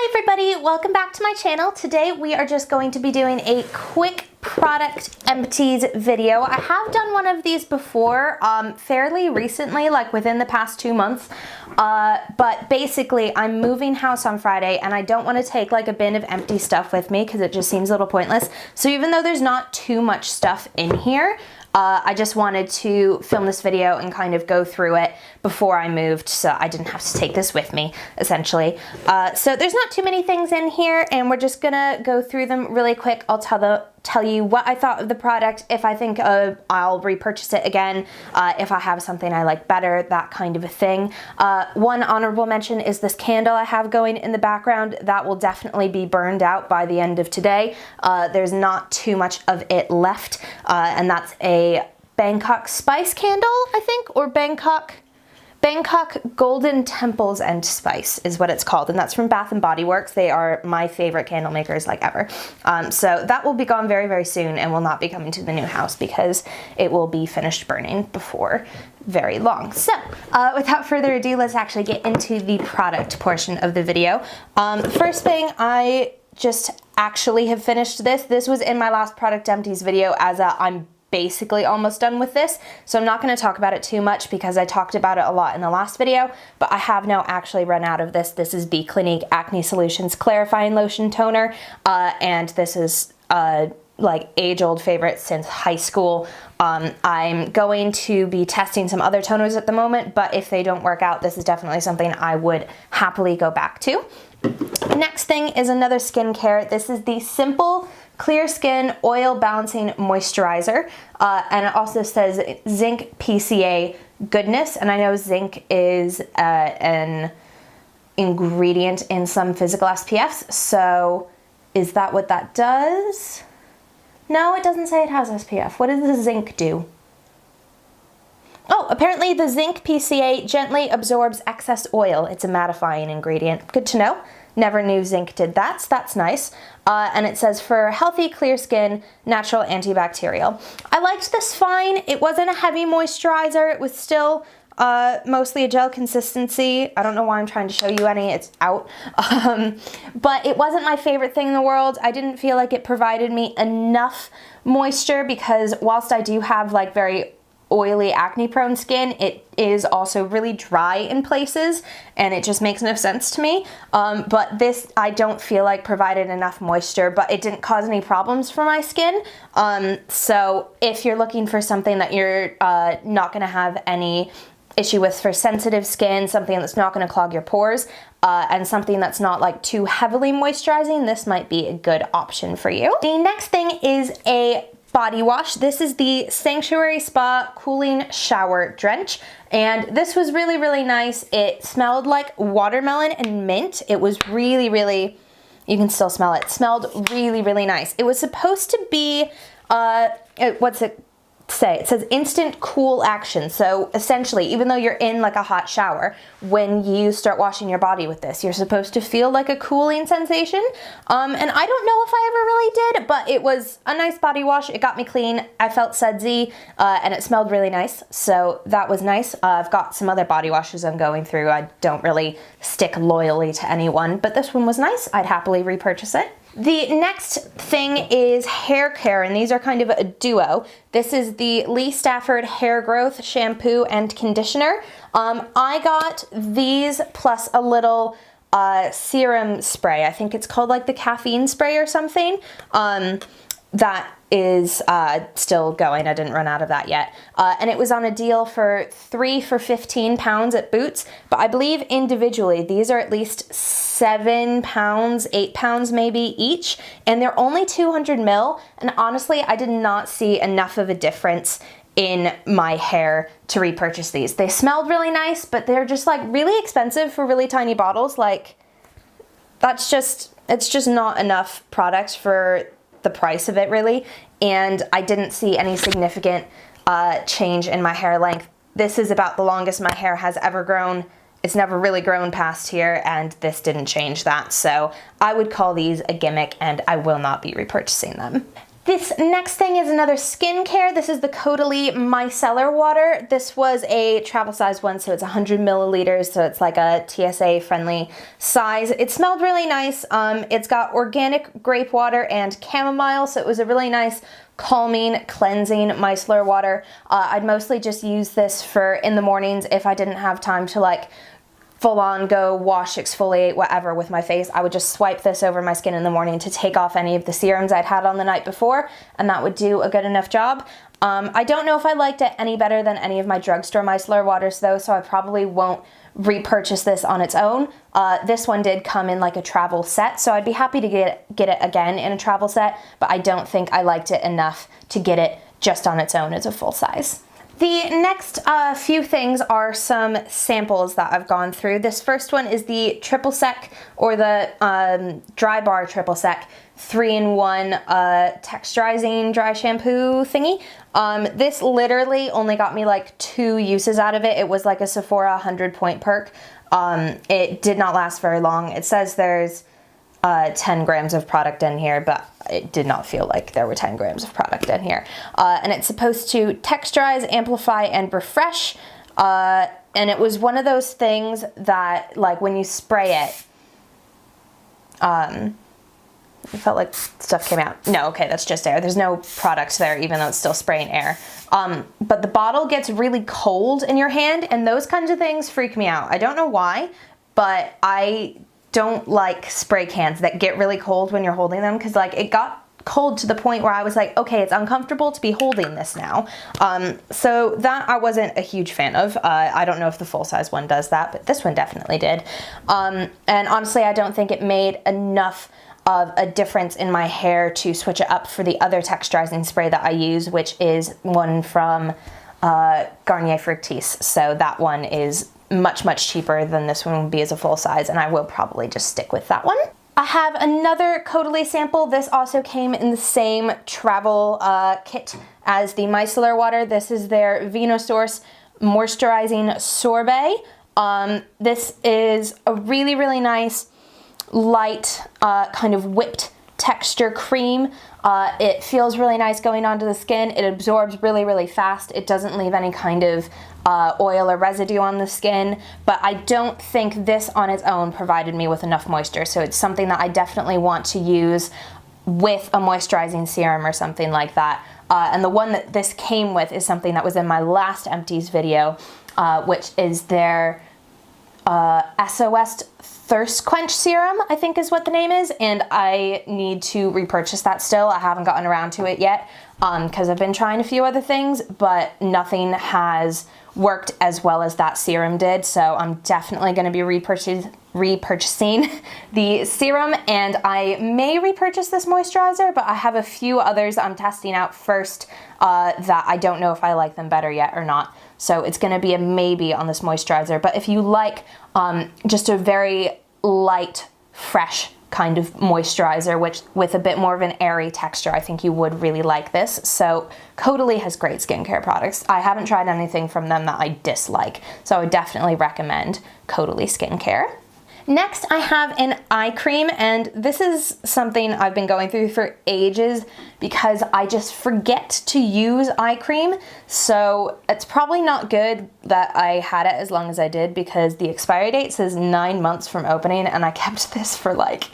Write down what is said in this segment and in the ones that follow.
Hi everybody, welcome back to my channel. Today we are just going to be doing a quick product empties video. I have done one of these before, fairly recently, like within the past 2 months. But basically I'm moving house on Friday and I don't want to take like a bin of empty stuff with me because it just seems a little pointless. So even though there's not too much stuff in here, I just wanted to film this video and kind of go through it before I moved so I didn't have to take this with me, essentially. So there's not too many things in here and we're just gonna go through them really quick. I'll tell you what I thought of the product, if I think I'll repurchase it again, if I have something I like better, that kind of a thing. One honorable mention is this candle I have going in the background. That will definitely be burned out by the end of today. There's not too much of it left, and that's a Bangkok spice candle, I think, or Bangkok Golden Temples and Spice is what it's called, and that's from Bath and Body Works. They are my favorite candle makers like ever. So that will be gone very, very soon and will not be coming to the new house because it will be finished burning before very long. So without further ado, let's actually get into the product portion of the video. First thing, I just actually have finished this. This was in my last product empties video as I'm basically almost done with this, so I'm not going to talk about it too much because I talked about it a lot in the last video, but I have now actually run out of this. This is the Clinique Acne Solutions Clarifying Lotion Toner, and this is like age-old favorite since high school. I'm going to be testing some other toners at the moment, but if they don't work out, this is definitely something I would happily go back to. Next thing is another skincare. This is the Simple Clear Skin Oil Balancing Moisturizer, and it also says Zinc PCA Goodness, and I know zinc is an ingredient in some physical SPFs, so is that what that does? No, it doesn't say it has SPF. What does the zinc do? Oh, apparently the Zinc PCA gently absorbs excess oil. It's a mattifying ingredient. Good to know. Never knew zinc did that, so that's nice. And it says for healthy, clear skin, natural antibacterial. I liked this fine. It wasn't a heavy moisturizer. It was still mostly a gel consistency. I don't know why I'm trying to show you any. It's out. But it wasn't my favorite thing in the world. I didn't feel like it provided me enough moisture because whilst I do have like very oily, acne-prone skin, it is also really dry in places, and it just makes no sense to me. But this, I don't feel like provided enough moisture, but it didn't cause any problems for my skin. So if you're looking for something that you're not gonna have any issue with for sensitive skin, something that's not gonna clog your pores, and something that's not like too heavily moisturizing, this might be a good option for you. The next thing is a body wash. This is the Sanctuary Spa Cooling Shower Drench, and this was really, really nice. It smelled like watermelon and mint. It was really, really, you can still smell it. It smelled really, really nice. It was supposed to be, what's it say? It says instant cool action. So essentially, even though you're in like a hot shower, when you start washing your body with this, you're supposed to feel like a cooling sensation. And I don't know if I ever really did, but it was a nice body wash. It got me clean. I felt sudsy, and it smelled really nice. So that was nice. I've got some other body washes I'm going through. I don't really stick loyally to anyone, but this one was nice. I'd happily repurchase it. The next thing is hair care, and these are kind of a duo. This is the Lee Stafford Hair Growth Shampoo and Conditioner. I got these plus a little serum spray. I think it's called like the caffeine spray or something. That is still going. I didn't run out of that yet. And it was on a deal for 3 for £15 at Boots, but I believe individually these are at least £7, £8 maybe each, and they're only 200 ml, and honestly I did not see enough of a difference in my hair to repurchase these. They smelled really nice, but they're just like really expensive for really tiny bottles. Like it's just not enough product for the price of it really, and I didn't see any significant change in my hair length. This is about the longest my hair has ever grown. It's never really grown past here, and this didn't change that, so I would call these a gimmick and I will not be repurchasing them. This next thing is another skincare. This is the Caudalie Micellar Water. This was a travel size one, so it's 100 milliliters, so it's like a TSA friendly size. It smelled really nice. It's got organic grape water and chamomile, so it was a really nice calming, cleansing micellar water. I'd mostly just use this for in the mornings if I didn't have time to like full on go wash, exfoliate, whatever with my face. I would just swipe this over my skin in the morning to take off any of the serums I'd had on the night before, and that would do a good enough job. I don't know if I liked it any better than any of my drugstore micellar waters though, so I probably won't repurchase this on its own. This one did come in like a travel set, so I'd be happy to get it again in a travel set, but I don't think I liked it enough to get it just on its own as a full size. The next few things are some samples that I've gone through. This first one is the Triple Sec, or the Dry Bar Triple Sec 3-in-1 texturizing dry shampoo thingy. This literally only got me like 2 uses out of it. It was like a Sephora 100-point perk. It did not last very long. It says there's 10 grams of product in here, but it did not feel like there were 10 grams of product in here. And it's supposed to texturize, amplify, and refresh. And it was one of those things that, like, when you spray it, it felt like stuff came out. No, okay, that's just air. There's no product there, even though it's still spraying air. But the bottle gets really cold in your hand, and those kinds of things freak me out. I don't know why, but I don't like spray cans that get really cold when you're holding them, because like it got cold to the point where I was like, okay, it's uncomfortable to be holding this now. So that I wasn't a huge fan of. I don't know if the full size one does that, but this one definitely did. And honestly, I don't think it made enough of a difference in my hair to switch it up for the other texturizing spray that I use, which is one from Garnier Fructis. So that one is much cheaper than this one would be as a full size, and I will probably just stick with that one. I have another Caudalie sample. This also came in the same travel kit as the micellar water. This is their Venosource Moisturizing Sorbet. This is a really nice, light, kind of whipped texture cream. It feels really nice going onto the skin. It absorbs really fast. It doesn't leave any kind of oil or residue on the skin, but I don't think this on its own provided me with enough moisture, so it's something that I definitely want to use with a moisturizing serum or something like that. And the one that this came with is something that was in my last Empties video, which is their SOS Thirst Quench Serum, I think is what the name is, and I need to repurchase that still. I haven't gotten around to it yet because I've been trying a few other things, but nothing has worked as well as that serum did, so I'm definitely going to be repurchasing the serum, and I may repurchase this moisturizer, but I have a few others I'm testing out first that I don't know if I like them better yet or not. So it's going to be a maybe on this moisturizer, but if you like just a very light, fresh kind of moisturizer, which with a bit more of an airy texture, I think you would really like this. So Caudalie has great skincare products. I haven't tried anything from them that I dislike, so I would definitely recommend Caudalie skincare. Next, I have an eye cream, and this is something I've been going through for ages because I just forget to use eye cream. So it's probably not good that I had it as long as I did, because the expiry date says 9 months from opening, and I kept this for like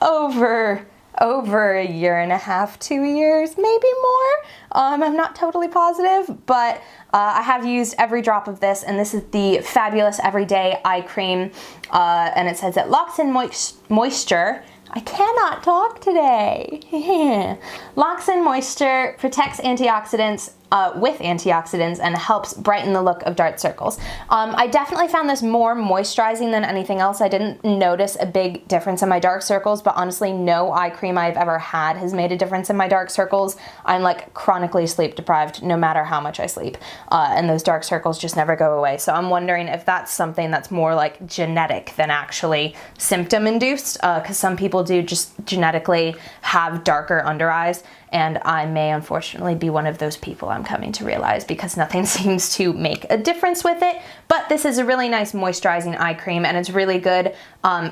over a year and a half, 2 years, maybe more. I'm not totally positive, but I have used every drop of this, and this is the Fabulous Everyday Eye Cream, and it says it locks in moisture. I cannot talk today. Locks in moisture, protects antioxidants with antioxidants, and helps brighten the look of dark circles. I definitely found this more moisturizing than anything else. I didn't notice a big difference in my dark circles, but honestly, no eye cream I've ever had has made a difference in my dark circles. I'm like chronically sleep deprived no matter how much I sleep, and those dark circles just never go away. So I'm wondering if that's something that's more like genetic than actually symptom induced, because some people do just genetically have darker under eyes, and I may unfortunately be one of those people. I'm coming to realize, because nothing seems to make a difference with it. But this is a really nice moisturizing eye cream, and it's really good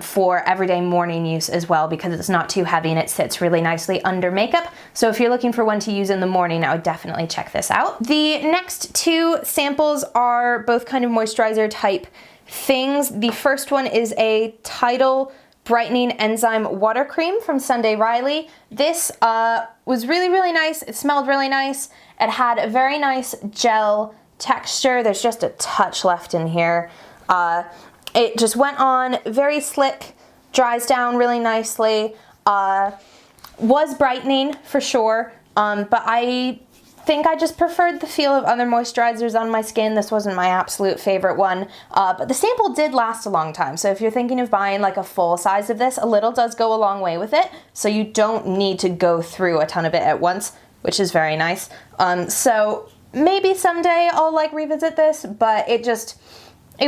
for everyday morning use as well, because it's not too heavy and it sits really nicely under makeup. So if you're looking for one to use in the morning, I would definitely check this out. The next two samples are both kind of moisturizer type things. The first one is a Tidal Brightening Enzyme Water Cream from Sunday Riley. This was really, really nice. It smelled really nice. It had a very nice gel texture. There's just a touch left in here. It just went on very slick, dries down really nicely. Was brightening for sure, but I think I just preferred the feel of other moisturizers on my skin. This wasn't my absolute favorite one, but the sample did last a long time. So if you're thinking of buying like a full size of this, a little does go a long way with it. So you don't need to go through a ton of it at once, which is very nice. So maybe someday I'll like revisit this, but it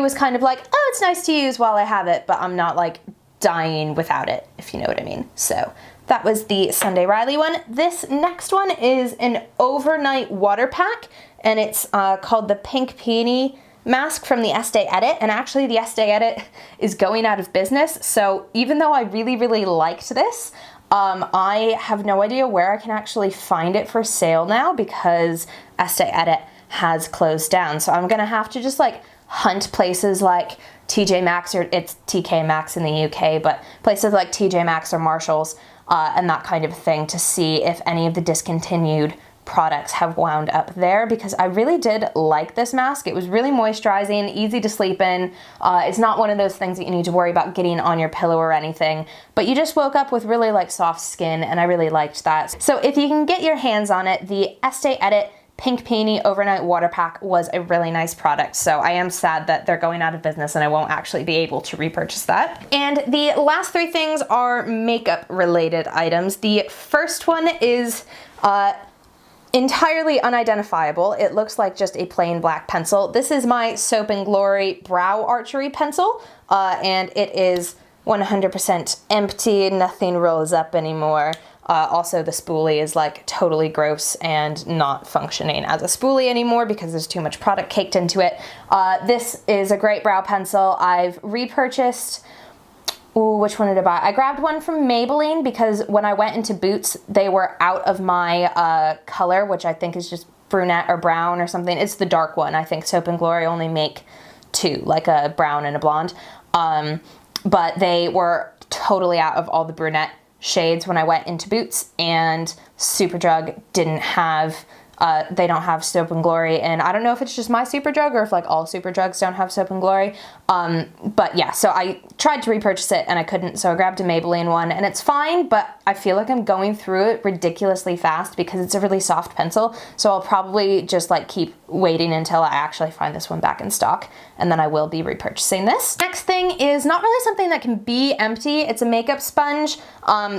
was kind of like, oh, it's nice to use while I have it, but I'm not like dying without it, if you know what I mean. So that was the Sunday Riley one. This next one is an overnight water pack, and it's called the Pink Peony Mask from the Estee Edit. And actually the Estee Edit is going out of business. So even though I really, really liked this, I have no idea where I can actually find it for sale now, because Estee Edit has closed down. So I'm gonna have to just like hunt places like TJ Maxx, or it's TK Maxx in the UK, but places like TJ Maxx or Marshall's and that kind of thing, to see if any of the discontinued products have wound up there, because I really did like this mask. It was really moisturizing, easy to sleep in. It's not one of those things that you need to worry about getting on your pillow or anything, but you just woke up with really like soft skin, and I really liked that. So if you can get your hands on it, the Estee Edit Pink Peony Overnight Water Pack was a really nice product. So I am sad that they're going out of business and I won't actually be able to repurchase that. And the last three things are makeup related items. The first one is entirely unidentifiable. It looks like just a plain black pencil. This is my Soap and Glory Brow Archery Pencil, and it is 100% empty. Nothing rolls up anymore. Also, the spoolie is like totally gross and not functioning as a spoolie anymore because there's too much product caked into it. This is a great brow pencil. I've repurchased, ooh, which one did I buy? I grabbed one from Maybelline because when I went into Boots, they were out of my color, which I think is just brunette or brown or something. It's the dark one. I think Soap and Glory only make two, like a brown and a blonde. But they were totally out of all the brunette shades when I went into Boots, and Superdrug didn't have, they don't have Soap and Glory, and I don't know if it's just my Superdrug or if like all Superdrugs don't have Soap and Glory, but yeah, so I tried to repurchase it and I couldn't, so I grabbed a Maybelline one, and it's fine, but I feel like I'm going through it ridiculously fast because it's a really soft pencil, so I'll probably just like keep waiting until I actually find this one back in stock, and then I will be repurchasing this. Next thing is not really something that can be empty. It's a makeup sponge.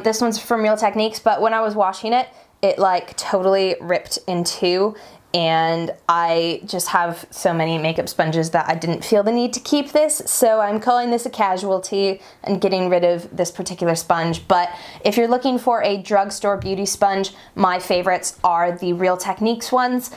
This one's from Real Techniques, but when I was washing it, it like totally ripped in two, and I just have so many makeup sponges that I didn't feel the need to keep this, so I'm calling this a casualty and getting rid of this particular sponge. But if you're looking for a drugstore beauty sponge, my favorites are the Real Techniques ones.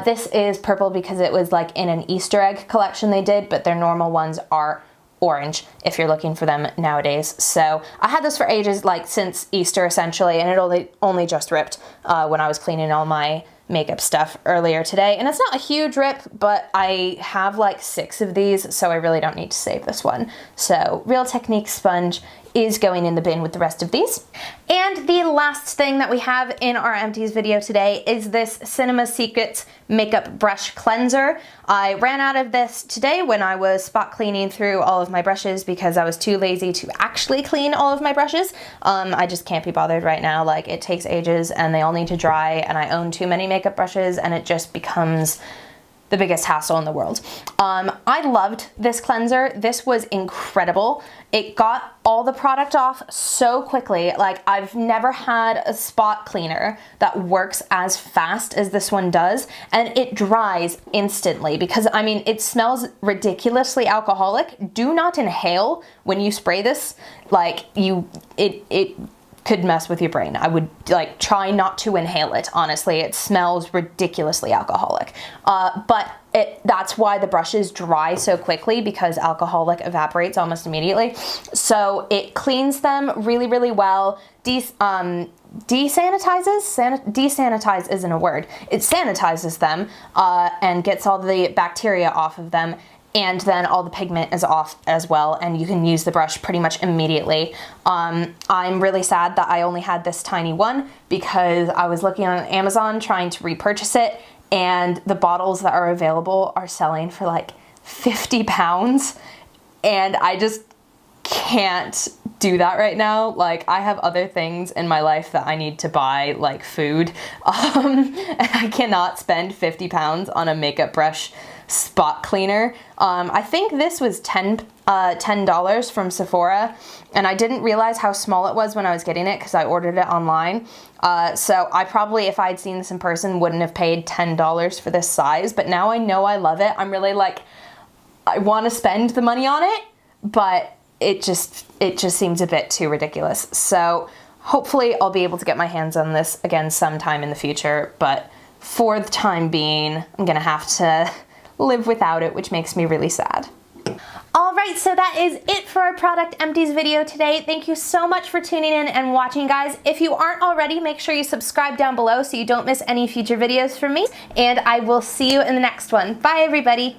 This is purple because it was like in an Easter egg collection they did, but their normal ones are orange if you're looking for them nowadays. So I had this for ages, like since Easter essentially, and it only just ripped when I was cleaning all my makeup stuff earlier today. And it's not a huge rip, but I have like 6 of these, so I really don't need to save this one. So Real Techniques sponge is going in the bin with the rest of these. And the last thing that we have in our empties video today is this Cinema Secrets Makeup Brush Cleanser. I ran out of this today when I was spot cleaning through all of my brushes because I was too lazy to actually clean all of my brushes. I just can't be bothered right now. Like, it takes ages and they all need to dry, and I own too many makeup brushes, and it just becomes the biggest hassle in the world. I loved this cleanser. This was incredible. It got all the product off so quickly. Like, I've never had a spot cleaner that works as fast as this one does, and it dries instantly because, I mean, it smells ridiculously alcoholic. Do not inhale when you spray this. Like, it could mess with your brain. I would like try not to inhale it, honestly. It smells ridiculously alcoholic. But that's why the brushes dry so quickly, because alcoholic evaporates almost immediately. So it cleans them really, really well. Desanitize isn't a word. It sanitizes them and gets all the bacteria off of them, and then all the pigment is off as well, and you can use the brush pretty much immediately. I'm really sad that I only had this tiny one, because I was looking on Amazon trying to repurchase it, and the bottles that are available are selling for like 50 pounds, and I just can't do that right now. Like, I have other things in my life that I need to buy, like food, and I cannot spend 50 pounds on a makeup brush spot cleaner. I think this was $10 from Sephora, and I didn't realize how small it was when I was getting it because I ordered it online. So I probably, if I'd seen this in person, wouldn't have paid $10 for this size, but now I know I love it. I'm really like, I want to spend the money on it, but it just seems a bit too ridiculous. So hopefully I'll be able to get my hands on this again sometime in the future, but for the time being, I'm gonna have to live without it, which makes me really sad. All right, so that is it for our product empties video today. Thank you so much for tuning in and watching, guys. If you aren't already, make sure you subscribe down below so you don't miss any future videos from me, and I will see you in the next one. Bye, everybody.